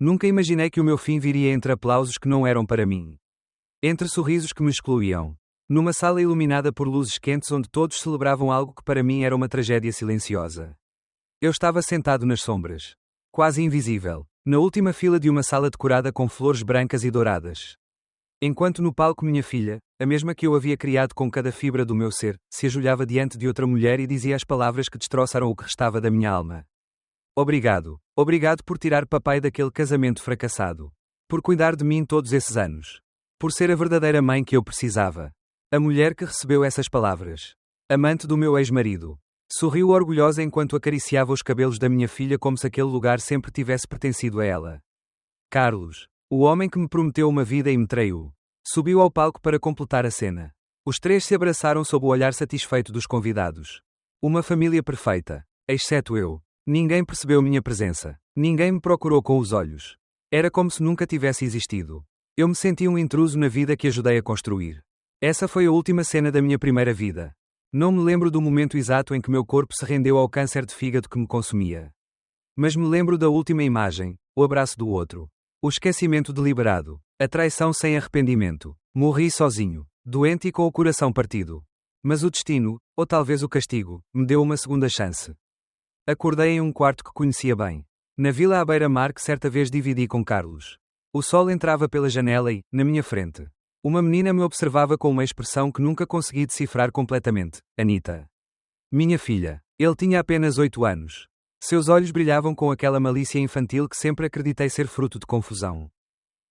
Nunca imaginei que o meu fim viria entre aplausos que não eram para mim. Entre sorrisos que me excluíam. Numa sala iluminada por luzes quentes onde todos celebravam algo que para mim era uma tragédia silenciosa. Eu estava sentado nas sombras. Quase invisível. Na última fila de uma sala decorada com flores brancas e douradas. Enquanto no palco minha filha, a mesma que eu havia criado com cada fibra do meu ser, se ajoelhava diante de outra mulher e dizia as palavras que destroçaram o que restava da minha alma. Obrigado. Obrigado por tirar papai daquele casamento fracassado. Por cuidar de mim todos esses anos. Por ser a verdadeira mãe que eu precisava. A mulher que recebeu essas palavras. Amante do meu ex-marido. Sorriu orgulhosa enquanto acariciava os cabelos da minha filha como se aquele lugar sempre tivesse pertencido a ela. Carlos, o homem que me prometeu uma vida e me traiu, subiu ao palco para completar a cena. Os três se abraçaram sob o olhar satisfeito dos convidados. Uma família perfeita, exceto eu. Ninguém percebeu minha presença. Ninguém me procurou com os olhos. Era como se nunca tivesse existido. Eu me senti um intruso na vida que ajudei a construir. Essa foi a última cena da minha primeira vida. Não me lembro do momento exato em que meu corpo se rendeu ao câncer de fígado que me consumia. Mas me lembro da última imagem, o abraço do outro. O esquecimento deliberado. A traição sem arrependimento. Morri sozinho, doente e com o coração partido. Mas o destino, ou talvez o castigo, me deu uma segunda chance. Acordei em um quarto que conhecia bem. Na vila à beira-mar que certa vez dividi com Carlos. O sol entrava pela janela e, na minha frente, uma menina me observava com uma expressão que nunca consegui decifrar completamente. Anita. Minha filha. Ele tinha apenas 8 anos. Seus olhos brilhavam com aquela malícia infantil que sempre acreditei ser fruto de confusão.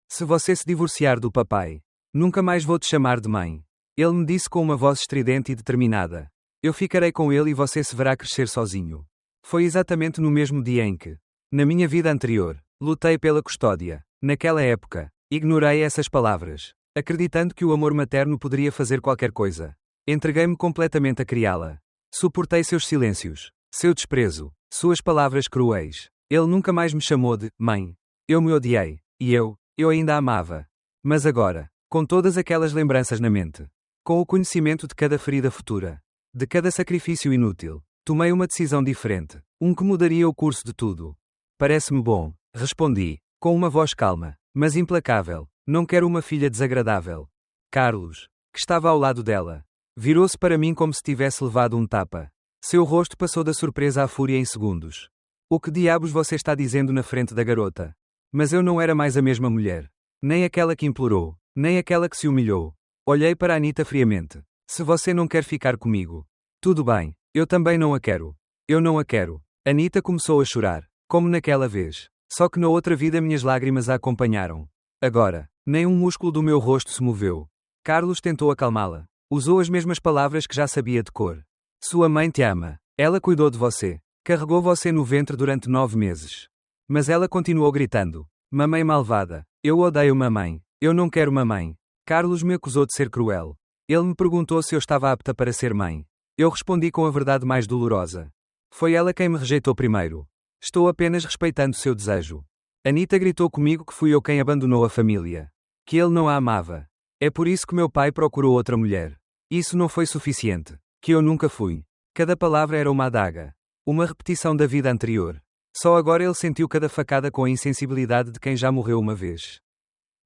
Se você se divorciar do papai, nunca mais vou te chamar de mãe. Ele me disse com uma voz estridente e determinada. Eu ficarei com ele e você se verá crescer sozinho. Foi exatamente no mesmo dia em que, na minha vida anterior, lutei pela custódia. Naquela época, ignorei essas palavras, acreditando que o amor materno poderia fazer qualquer coisa. Entreguei-me completamente a criá-la. Suportei seus silêncios, seu desprezo, suas palavras cruéis. Ele nunca mais me chamou de mãe. Eu me odiei, e eu ainda a amava. Mas agora, com todas aquelas lembranças na mente, com o conhecimento de cada ferida futura, de cada sacrifício inútil, tomei uma decisão diferente, que mudaria o curso de tudo. Parece-me bom, respondi, com uma voz calma, mas implacável. Não quero uma filha desagradável. Carlos, que estava ao lado dela, virou-se para mim como se tivesse levado um tapa. Seu rosto passou da surpresa à fúria em segundos. O que diabos você está dizendo na frente da garota? Mas eu não era mais a mesma mulher. Nem aquela que implorou, nem aquela que se humilhou. Olhei para Anita friamente. Se você não quer ficar comigo, tudo bem, eu também não a quero. Eu não a quero. Anita começou a chorar, como naquela vez. Só que na outra vida minhas lágrimas a acompanharam. Agora, nem um músculo do meu rosto se moveu. Carlos tentou acalmá-la. Usou as mesmas palavras que já sabia de cor. Sua mãe te ama. Ela cuidou de você. Carregou você no ventre durante 9 meses. Mas ela continuou gritando. Mamãe malvada. Eu odeio mamãe. Eu não quero mamãe. Carlos me acusou de ser cruel. Ele me perguntou se eu estava apta para ser mãe. Eu respondi com a verdade mais dolorosa. Foi ela quem me rejeitou primeiro. Estou apenas respeitando seu desejo. Anita gritou comigo que fui eu quem abandonou a família. Que ele não a amava. É por isso que meu pai procurou outra mulher. Isso não foi suficiente. Que eu nunca fui. Cada palavra era uma adaga. Uma repetição da vida anterior. Só agora ele sentiu cada facada com a insensibilidade de quem já morreu uma vez.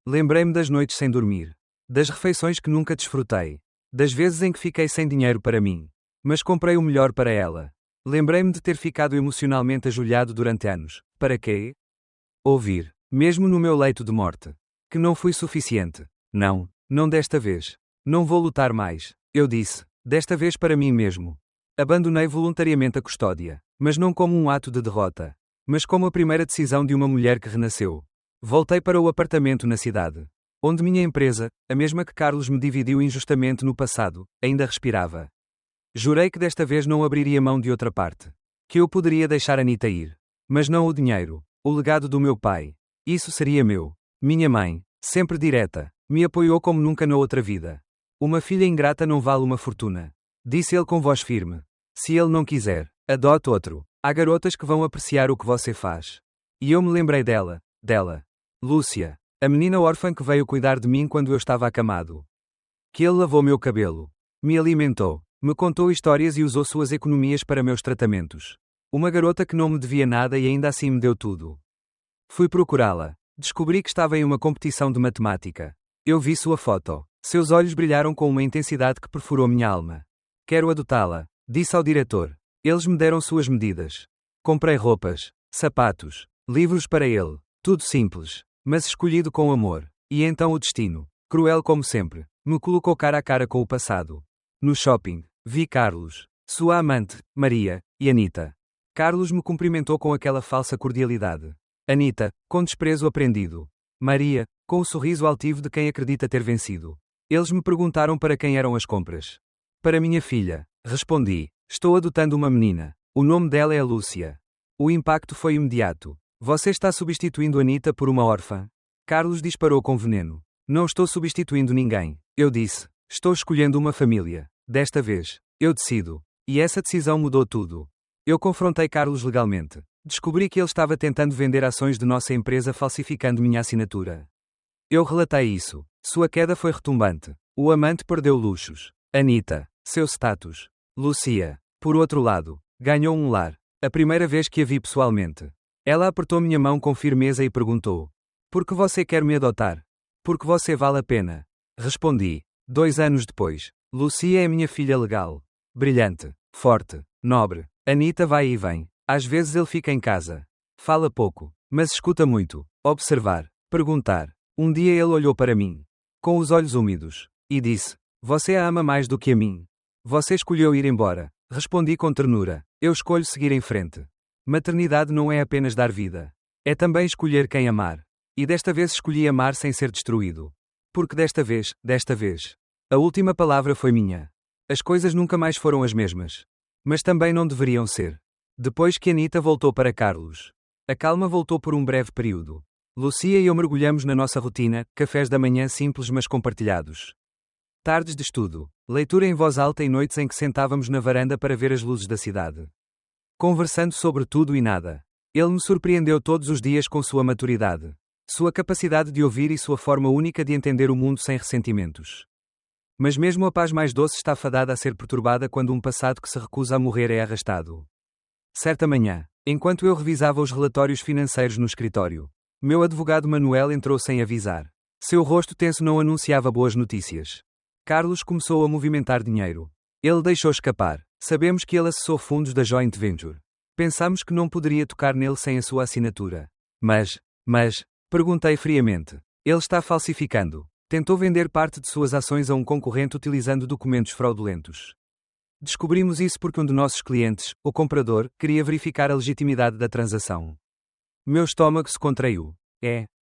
Lembrei-me das noites sem dormir. Das refeições que nunca desfrutei. Das vezes em que fiquei sem dinheiro para mim. Mas comprei o melhor para ela. Lembrei-me de ter ficado emocionalmente ajoelhado durante anos. Para quê? Ouvir. Mesmo no meu leito de morte. Que não fui suficiente. Não. Não desta vez. Não vou lutar mais. Eu disse. Desta vez para mim mesmo. Abandonei voluntariamente a custódia. Mas não como um ato de derrota. Mas como a primeira decisão de uma mulher que renasceu. Voltei para o apartamento na cidade. Onde minha empresa, a mesma que Carlos me dividiu injustamente no passado, ainda respirava. Jurei que desta vez não abriria mão de outra parte. Que eu poderia deixar Anita ir. Mas não o dinheiro. O legado do meu pai. Isso seria meu. Minha mãe, sempre direta, me apoiou como nunca na outra vida. Uma filha ingrata não vale uma fortuna. Disse ele com voz firme. Se ele não quiser, adote outro. Há garotas que vão apreciar o que você faz. E eu me lembrei dela. Lúcia. A menina órfã que veio cuidar de mim quando eu estava acamado. Que ele lavou meu cabelo. Me alimentou. Me contou histórias e usou suas economias para meus tratamentos. Uma garota que não me devia nada e ainda assim me deu tudo. Fui procurá-la. Descobri que estava em uma competição de matemática. Eu vi sua foto. Seus olhos brilharam com uma intensidade que perfurou minha alma. Quero adotá-la, disse ao diretor. Eles me deram suas medidas. Comprei roupas, sapatos, livros para ele. Tudo simples, mas escolhido com amor. E então o destino, cruel como sempre, me colocou cara a cara com o passado. No shopping, vi Carlos, sua amante, Maria, e Anita. Carlos me cumprimentou com aquela falsa cordialidade. Anita, com desprezo aprendido. Maria, com o sorriso altivo de quem acredita ter vencido. Eles me perguntaram para quem eram as compras. Para minha filha, respondi. Estou adotando uma menina. O nome dela é Lúcia. O impacto foi imediato. Você está substituindo Anita por uma órfã? Carlos disparou com veneno. Não estou substituindo ninguém. Eu disse. Estou escolhendo uma família. Desta vez, eu decido. E essa decisão mudou tudo. Eu confrontei Carlos legalmente. Descobri que ele estava tentando vender ações de nossa empresa falsificando minha assinatura. Eu relatei isso. Sua queda foi retumbante. O amante perdeu luxos. Anita, seu status. Lúcia, por outro lado, ganhou um lar. A primeira vez que a vi pessoalmente. Ela apertou minha mão com firmeza e perguntou: por que você quer me adotar? Porque você vale a pena. Respondi. 2 anos depois. Lúcia é minha filha legal. Brilhante, forte, nobre. Anita vai e vem. Às vezes ele fica em casa. Fala pouco, mas escuta muito. Observar, perguntar. Um dia ele olhou para mim, com os olhos úmidos, e disse: você a ama mais do que a mim. Você escolheu ir embora. Respondi com ternura. Eu escolho seguir em frente. Maternidade não é apenas dar vida. É também escolher quem amar. E desta vez escolhi amar sem ser destruído. Porque desta vez, a última palavra foi minha. As coisas nunca mais foram as mesmas. Mas também não deveriam ser. Depois que Anita voltou para Carlos, a calma voltou por um breve período. Lúcia e eu mergulhamos na nossa rotina, cafés da manhã simples mas compartilhados. Tardes de estudo, leitura em voz alta e noites em que sentávamos na varanda para ver as luzes da cidade. Conversando sobre tudo e nada. Ele me surpreendeu todos os dias com sua maturidade, sua capacidade de ouvir e sua forma única de entender o mundo sem ressentimentos. Mas mesmo a paz mais doce está fadada a ser perturbada quando um passado que se recusa a morrer é arrastado. Certa manhã, enquanto eu revisava os relatórios financeiros no escritório, meu advogado Manuel entrou sem avisar. Seu rosto tenso não anunciava boas notícias. Carlos começou a movimentar dinheiro. Ele deixou escapar. Sabemos que ele acessou fundos da joint venture. Pensamos que não poderia tocar nele sem a sua assinatura. Mas, perguntei friamente. Ele está falsificando. Tentou vender parte de suas ações a um concorrente utilizando documentos fraudulentos. Descobrimos isso porque um de nossos clientes, o comprador, queria verificar a legitimidade da transação. Meu estômago se contraiu.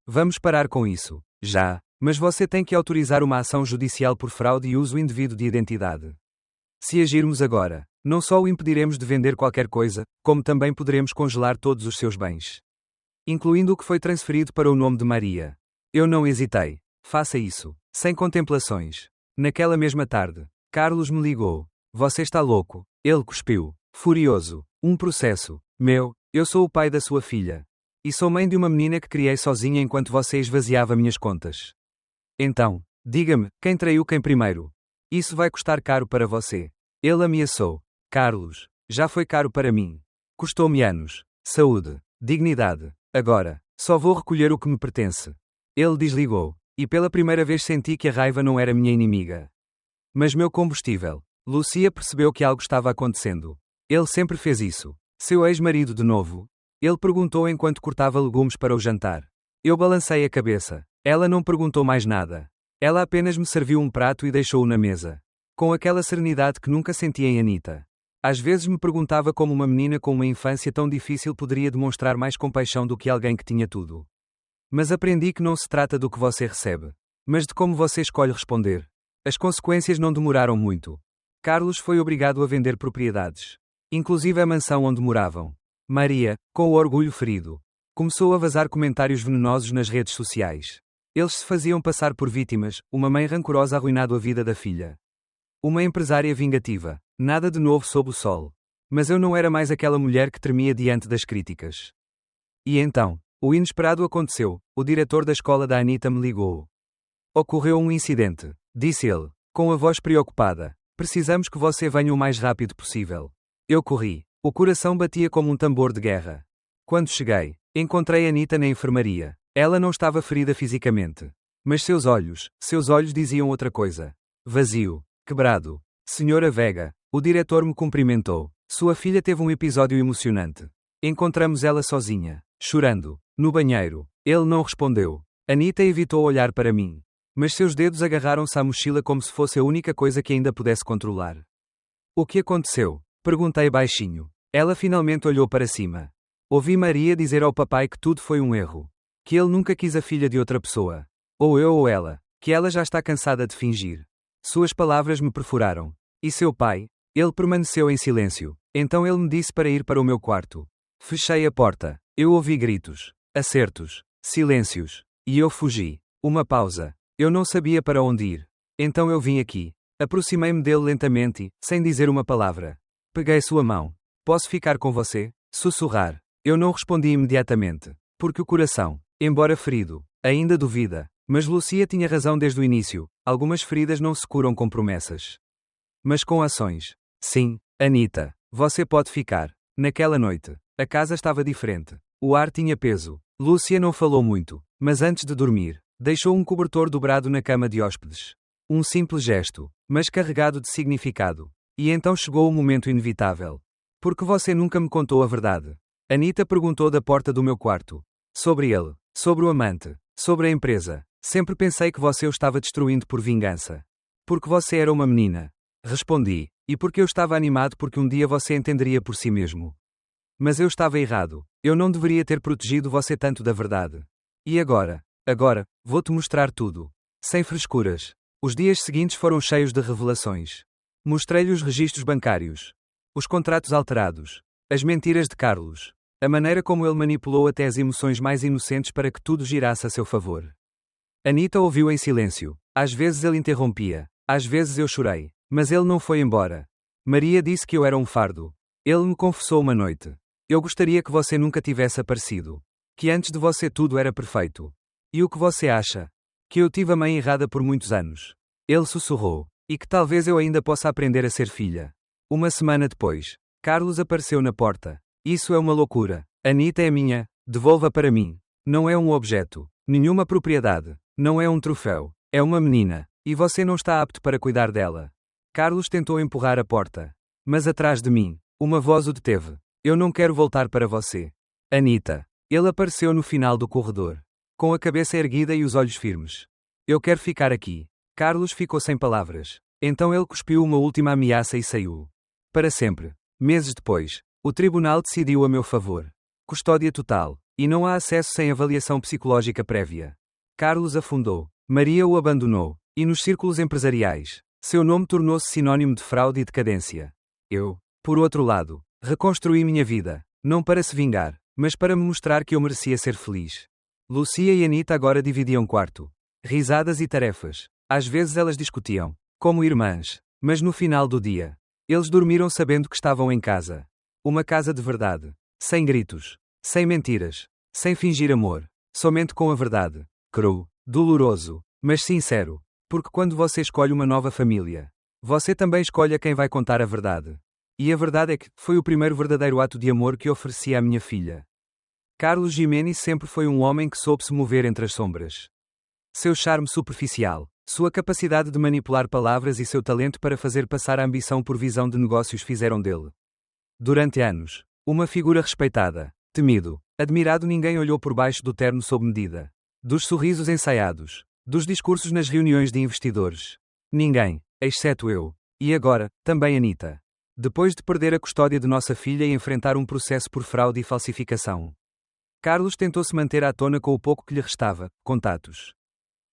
Vamos parar com isso. Já. Mas você tem que autorizar uma ação judicial por fraude e uso indevido de identidade. Se agirmos agora, não só o impediremos de vender qualquer coisa, como também poderemos congelar todos os seus bens, incluindo o que foi transferido para o nome de Maria. Eu não hesitei. Faça isso, sem contemplações. Naquela mesma tarde, Carlos me ligou. Você está louco? Ele cuspiu, furioso. Um processo. Eu sou o pai da sua filha. E sou mãe de uma menina que criei sozinha enquanto você esvaziava minhas contas. Então, diga-me, quem traiu quem primeiro? Isso vai custar caro para você. Ele ameaçou. Carlos, já foi caro para mim. Custou-me anos, saúde, dignidade. Agora, só vou recolher o que me pertence. Ele desligou. E pela primeira vez senti que a raiva não era minha inimiga, mas meu combustível. Lúcia percebeu que algo estava acontecendo. Ele sempre fez isso. Seu ex-marido de novo? Ele perguntou enquanto cortava legumes para o jantar. Eu balancei a cabeça. Ela não perguntou mais nada. Ela apenas me serviu um prato e deixou-o na mesa, com aquela serenidade que nunca senti em Anita. Às vezes me perguntava como uma menina com uma infância tão difícil poderia demonstrar mais compaixão do que alguém que tinha tudo. Mas aprendi que não se trata do que você recebe, mas de como você escolhe responder. As consequências não demoraram muito. Carlos foi obrigado a vender propriedades, inclusive a mansão onde moravam. Maria, com o orgulho ferido, começou a vazar comentários venenosos nas redes sociais. Eles se faziam passar por vítimas, uma mãe rancorosa arruinado a vida da filha. Uma empresária vingativa. Nada de novo sob o sol. Mas eu não era mais aquela mulher que tremia diante das críticas. E então, o inesperado aconteceu. O diretor da escola da Anita me ligou. Ocorreu um incidente, disse ele, com a voz preocupada. Precisamos que você venha o mais rápido possível. Eu corri. O coração batia como um tambor de guerra. Quando cheguei, Encontrei Anita na enfermaria. Ela não estava ferida fisicamente. Mas seus olhos diziam outra coisa. Vazio. Quebrado. Senhora Vega, o diretor me cumprimentou. Sua filha teve um episódio emocionante. Encontramos ela sozinha, chorando, no banheiro. Ele não respondeu. Anita evitou olhar para mim. Mas seus dedos agarraram-se à mochila como se fosse a única coisa que ainda pudesse controlar. O que aconteceu? Perguntei baixinho. Ela finalmente olhou para cima. Ouvi Maria dizer ao papai que tudo foi um erro. Que ele nunca quis a filha de outra pessoa. Ou eu ou ela. Que ela já está cansada de fingir. Suas palavras me perfuraram. E seu pai? Ele permaneceu em silêncio. Então ele me disse para ir para o meu quarto. Fechei a porta. Eu ouvi gritos, acertos, silêncios. E eu fugi. Uma pausa. Eu não sabia para onde ir. Então eu vim aqui. Aproximei-me dele lentamente, sem dizer uma palavra. Peguei sua mão. Posso ficar com você? Sussurrar. Eu não respondi imediatamente. Porque o coração, embora ferido, ainda duvida. Mas Lucia tinha razão desde o início. Algumas feridas não se curam com promessas. Mas com ações. Sim, Anita. Você pode ficar. Naquela noite, a casa estava diferente. O ar tinha peso. Lúcia não falou muito, mas antes de dormir, deixou um cobertor dobrado na cama de hóspedes. Um simples gesto, mas carregado de significado. E então chegou o momento inevitável. Porque você nunca me contou a verdade? Anita perguntou da porta do meu quarto. Sobre ele, sobre o amante, sobre a empresa. Sempre pensei que você o estava destruindo por vingança. Porque você era uma menina. Respondi. E porque eu estava animado porque um dia você entenderia por si mesmo. Mas eu estava errado. Eu não deveria ter protegido você tanto da verdade. E agora? Agora, vou-te mostrar tudo. Sem frescuras. Os dias seguintes foram cheios de revelações. Mostrei-lhe os registros bancários. Os contratos alterados. As mentiras de Carlos. A maneira como ele manipulou até as emoções mais inocentes para que tudo girasse a seu favor. Anita ouviu em silêncio. Às vezes ele interrompia. Às vezes eu chorei. Mas ele não foi embora. Maria disse que eu era um fardo. Ele me confessou uma noite. Eu gostaria que você nunca tivesse aparecido. Que antes de você tudo era perfeito. E o que você acha? Que eu tive a mãe errada por muitos anos. Ele sussurrou. E que talvez eu ainda possa aprender a ser filha. Uma semana depois, Carlos apareceu na porta. Isso é uma loucura. Anita é minha, devolva para mim. Não é um objeto. Nenhuma propriedade. Não é um troféu. É uma menina. E você não está apto para cuidar dela. Carlos tentou empurrar a porta. Mas atrás de mim, uma voz o deteve. Eu não quero voltar para você. Anita. Ele apareceu no final do corredor. Com a cabeça erguida e os olhos firmes. Eu quero ficar aqui. Carlos ficou sem palavras. Então ele cuspiu uma última ameaça e saiu. Para sempre. Meses depois, o tribunal decidiu a meu favor. Custódia total. E não há acesso sem avaliação psicológica prévia. Carlos afundou. Maria o abandonou. E nos círculos empresariais, seu nome tornou-se sinônimo de fraude e decadência. Eu, por outro lado, reconstruí minha vida, não para se vingar, mas para me mostrar que eu merecia ser feliz. Lucia e Anita agora dividiam quarto. Risadas e tarefas. Às vezes elas discutiam, como irmãs, mas no final do dia, eles dormiram sabendo que estavam em casa. Uma casa de verdade. Sem gritos. Sem mentiras. Sem fingir amor. Somente com a verdade. Cru. Doloroso. Mas sincero. Porque quando você escolhe uma nova família, você também escolhe a quem vai contar a verdade. E a verdade é que foi o primeiro verdadeiro ato de amor que ofereci à minha filha. Carlos Giménez sempre foi um homem que soube se mover entre as sombras. Seu charme superficial, sua capacidade de manipular palavras e seu talento para fazer passar a ambição por visão de negócios fizeram dele, durante anos, uma figura respeitada, temido, admirado. Ninguém olhou por baixo do terno sob medida. Dos sorrisos ensaiados. Dos discursos nas reuniões de investidores. Ninguém, exceto eu. E agora, também Anita. Depois de perder a custódia de nossa filha e enfrentar um processo por fraude e falsificação. Carlos tentou se manter à tona com o pouco que lhe restava, contatos.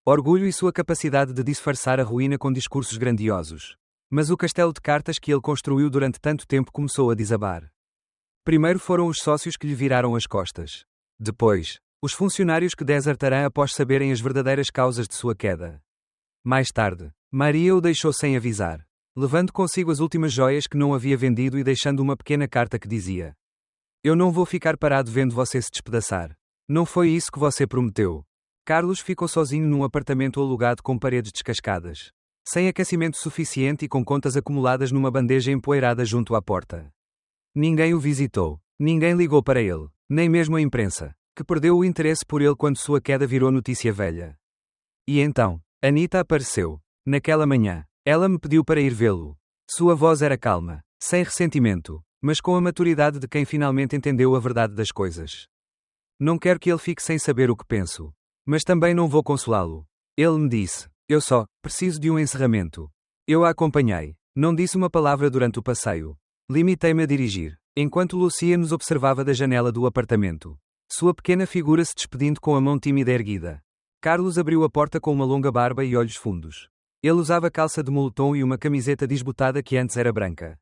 Orgulho e sua capacidade de disfarçar a ruína com discursos grandiosos. Mas o castelo de cartas que ele construiu durante tanto tempo começou a desabar. Primeiro foram os sócios que lhe viraram as costas. Depois, os funcionários que desertarão após saberem as verdadeiras causas de sua queda. Mais tarde, Maria o deixou sem avisar, levando consigo as últimas joias que não havia vendido e deixando uma pequena carta que dizia: Eu não vou ficar parado vendo você se despedaçar. Não foi isso que você prometeu. Carlos ficou sozinho num apartamento alugado com paredes descascadas, sem aquecimento suficiente e com contas acumuladas numa bandeja empoeirada junto à porta. Ninguém o visitou. Ninguém ligou para ele, nem mesmo a imprensa, que perdeu o interesse por ele quando sua queda virou notícia velha. E então, Anita apareceu. Naquela manhã, ela me pediu para ir vê-lo. Sua voz era calma, sem ressentimento, mas com a maturidade de quem finalmente entendeu a verdade das coisas. Não quero que ele fique sem saber o que penso. Mas também não vou consolá-lo. Ele me disse: eu só preciso de um encerramento. Eu a acompanhei. Não disse uma palavra durante o passeio. Limitei-me a dirigir, enquanto Lucia nos observava da janela do apartamento. Sua pequena figura se despedindo com a mão tímida erguida. Carlos abriu a porta com uma longa barba e olhos fundos. Ele usava calça de moletom e uma camiseta desbotada que antes era branca.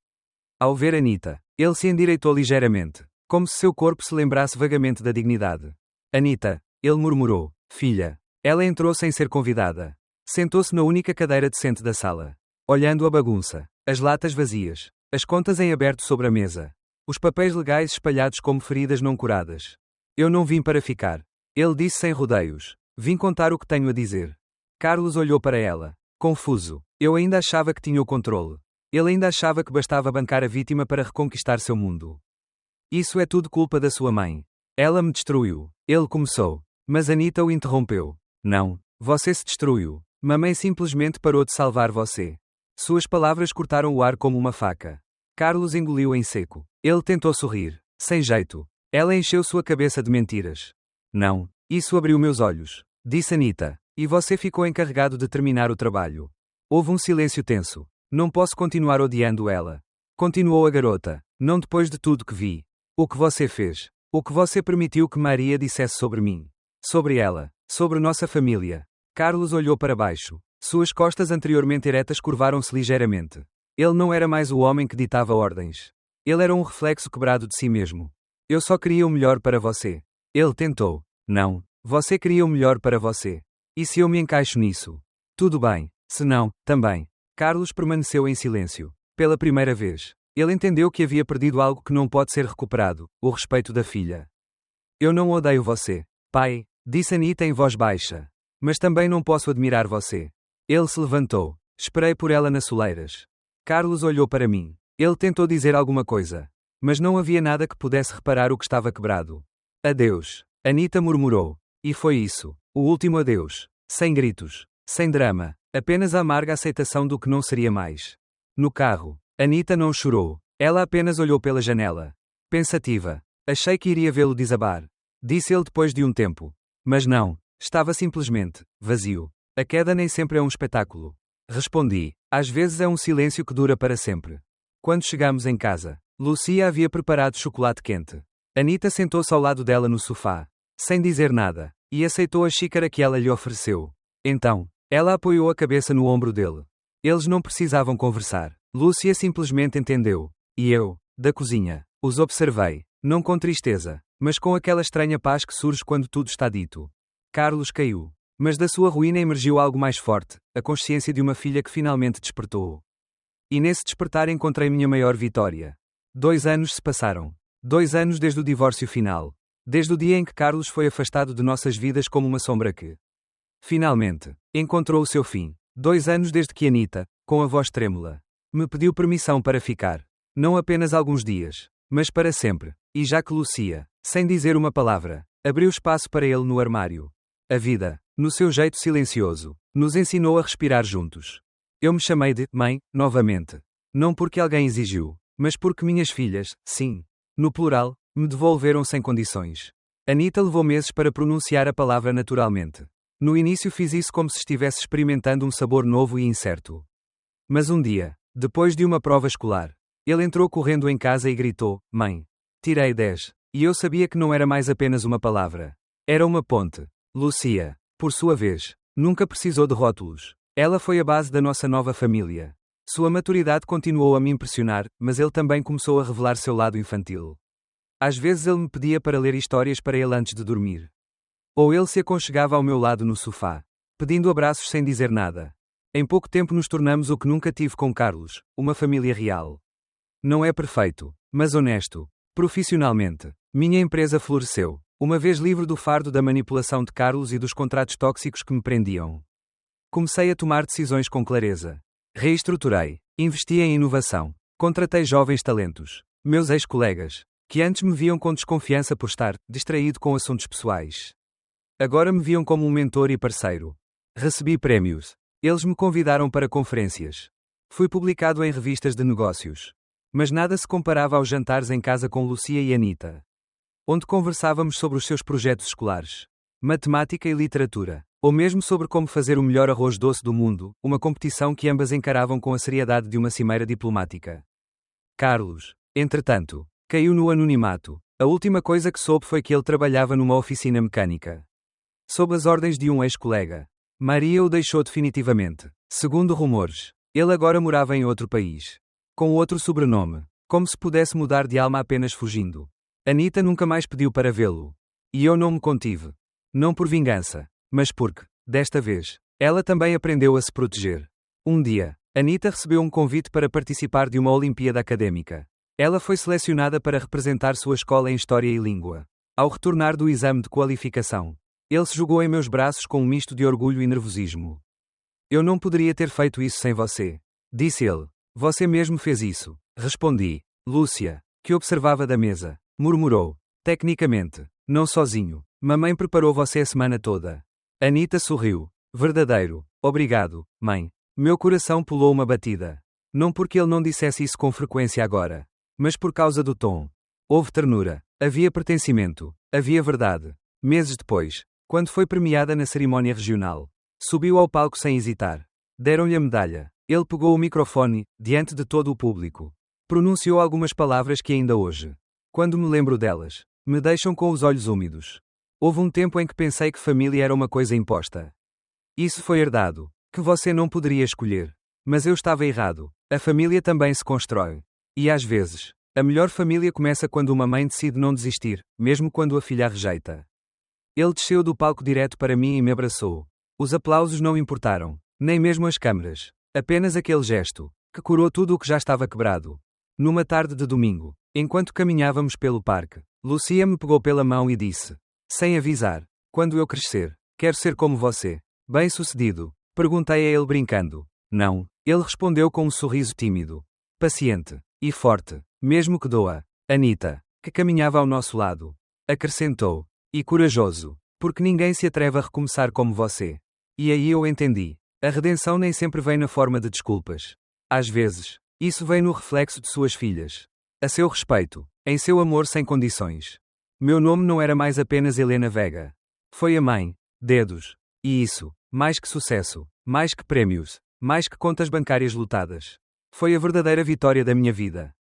Ao ver Anita, ele se endireitou ligeiramente, como se seu corpo se lembrasse vagamente da dignidade. Anita, ele murmurou. Filha. Ela entrou sem ser convidada. Sentou-se na única cadeira decente da sala. Olhando a bagunça, as latas vazias, as contas em aberto sobre a mesa, os papéis legais espalhados como feridas não curadas. Eu não vim para ficar. Ele disse sem rodeios. Vim contar o que tenho a dizer. Carlos olhou para ela, confuso. Eu ainda achava que tinha o controle. Ele ainda achava que bastava bancar a vítima para reconquistar seu mundo. Isso é tudo culpa da sua mãe. Ela me destruiu. Ele começou. Mas Anita o interrompeu. Não, você se destruiu. Mamãe simplesmente parou de salvar você. Suas palavras cortaram o ar como uma faca. Carlos engoliu em seco. Ele tentou sorrir. Sem jeito. Ela encheu sua cabeça de mentiras. Não, isso abriu meus olhos, disse Anita. E você ficou encarregado de terminar o trabalho. Houve um silêncio tenso. Não posso continuar odiando ela. Continuou a garota. Não depois de tudo que vi. O que você fez. O que você permitiu que Maria dissesse sobre mim. Sobre ela. Sobre nossa família. Carlos olhou para baixo. Suas costas anteriormente eretas curvaram-se ligeiramente. Ele não era mais o homem que ditava ordens. Ele era um reflexo quebrado de si mesmo. Eu só queria o melhor para você. Ele tentou. Não. Você queria o melhor para você. E se eu me encaixo nisso? Tudo bem. Se não, também. Carlos permaneceu em silêncio. Pela primeira vez, ele entendeu que havia perdido algo que não pode ser recuperado: o respeito da filha. Eu não odeio você, pai, disse Anita em voz baixa. Mas também não posso admirar você. Ele se levantou. Esperei por ela nas soleiras. Carlos olhou para mim. Ele tentou dizer alguma coisa. Mas não havia nada que pudesse reparar o que estava quebrado. Adeus. Anita murmurou. E foi isso. O último adeus. Sem gritos. Sem drama. Apenas a amarga aceitação do que não seria mais. No carro, Anita não chorou. Ela apenas olhou pela janela. Pensativa. Achei que iria vê-lo desabar. Disse ele depois de um tempo. Mas não. Estava simplesmente vazio. A queda nem sempre é um espetáculo. Respondi. Às vezes é um silêncio que dura para sempre. Quando chegamos em casa, Lucia havia preparado chocolate quente. Anita sentou-se ao lado dela no sofá, sem dizer nada, e aceitou a xícara que ela lhe ofereceu. Então, ela apoiou a cabeça no ombro dele. Eles não precisavam conversar. Lúcia simplesmente entendeu. E eu, da cozinha, os observei, não com tristeza, mas com aquela estranha paz que surge quando tudo está dito. Carlos caiu. Mas da sua ruína emergiu algo mais forte, a consciência de uma filha que finalmente despertou. E nesse despertar encontrei minha maior vitória. 2 anos se passaram. 2 anos desde o divórcio final. Desde o dia em que Carlos foi afastado de nossas vidas como uma sombra que, finalmente, encontrou o seu fim. 2 anos desde que Anita, com a voz trêmula, me pediu permissão para ficar. Não apenas alguns dias, mas para sempre. E já que Lucia, sem dizer uma palavra, abriu espaço para ele no armário. A vida, no seu jeito silencioso, nos ensinou a respirar juntos. Eu me chamei de mãe, novamente. Não porque alguém exigiu, mas porque minhas filhas, sim, no plural, me devolveram sem condições. Anita levou meses para pronunciar a palavra naturalmente. No início fiz isso como se estivesse experimentando um sabor novo e incerto. Mas um dia, depois de uma prova escolar, ele entrou correndo em casa e gritou: Mãe, tirei 10. E eu sabia que não era mais apenas uma palavra. Era uma ponte. Lucia, por sua vez, nunca precisou de rótulos. Ela foi a base da nossa nova família. Sua maturidade continuou a me impressionar, mas ele também começou a revelar seu lado infantil. Às vezes ele me pedia para ler histórias para ele antes de dormir. Ou ele se aconchegava ao meu lado no sofá, pedindo abraços sem dizer nada. Em pouco tempo nos tornamos o que nunca tive com Carlos, uma família real. Não é perfeito, mas honesto. Profissionalmente, minha empresa floresceu, uma vez livre do fardo da manipulação de Carlos e dos contratos tóxicos que me prendiam. Comecei a tomar decisões com clareza. Reestruturei, investi em inovação, contratei jovens talentos, meus ex-colegas, Que antes me viam com desconfiança por estar distraído com assuntos pessoais. Agora me viam como um mentor e parceiro. Recebi prémios. Eles me convidaram para conferências. Fui publicado em revistas de negócios. Mas nada se comparava aos jantares em casa com Lucia e Anita, onde conversávamos sobre os seus projetos escolares, matemática e literatura, ou mesmo sobre como fazer o melhor arroz doce do mundo, uma competição que ambas encaravam com a seriedade de uma cimeira diplomática. Carlos, entretanto, caiu no anonimato. A última coisa que soube foi que ele trabalhava numa oficina mecânica, sob as ordens de um ex-colega. Maria o deixou definitivamente. Segundo rumores, ele agora morava em outro país, com outro sobrenome, como se pudesse mudar de alma apenas fugindo. Anita nunca mais pediu para vê-lo. E eu não me contive. Não por vingança, mas porque, desta vez, ela também aprendeu a se proteger. Um dia, Anita recebeu um convite para participar de uma Olimpíada académica. Ela foi selecionada para representar sua escola em História e Língua. Ao retornar do exame de qualificação, ele se jogou em meus braços com um misto de orgulho e nervosismo. Eu não poderia ter feito isso sem você, disse ele. Você mesmo fez isso, respondi. Lúcia, que observava da mesa, murmurou. Tecnicamente, não sozinho. Mamãe preparou você a semana toda. Anita sorriu. Verdadeiro. Obrigado, mãe. Meu coração pulou uma batida. Não porque ele não dissesse isso com frequência agora, mas por causa do tom. Houve ternura, havia pertencimento, havia verdade. Meses depois, quando foi premiada na cerimónia regional, subiu ao palco sem hesitar. Deram-lhe a medalha. Ele pegou o microfone, diante de todo o público. Pronunciou algumas palavras que ainda hoje, quando me lembro delas, me deixam com os olhos úmidos. Houve um tempo em que pensei que família era uma coisa imposta. Isso foi herdado, que você não poderia escolher. Mas eu estava errado. A família também se constrói. E às vezes, a melhor família começa quando uma mãe decide não desistir, mesmo quando a filha a rejeita. Ele desceu do palco direto para mim e me abraçou. Os aplausos não importaram, nem mesmo as câmaras. Apenas aquele gesto, que curou tudo o que já estava quebrado. Numa tarde de domingo, enquanto caminhávamos pelo parque, Lucia me pegou pela mão e disse, sem avisar, quando eu crescer, quero ser como você. Bem-sucedido? Perguntei a ele brincando. Não, ele respondeu com um sorriso tímido. Paciente. E forte, mesmo que doa. Anita, que caminhava ao nosso lado, acrescentou. E corajoso, porque ninguém se atreve a recomeçar como você. E aí eu entendi. A redenção nem sempre vem na forma de desculpas. Às vezes, isso vem no reflexo de suas filhas. A seu respeito, em seu amor sem condições. Meu nome não era mais apenas Helena Vega. Foi a mãe, dedos. E isso, mais que sucesso, mais que prémios, mais que contas bancárias lotadas. Foi a verdadeira vitória da minha vida.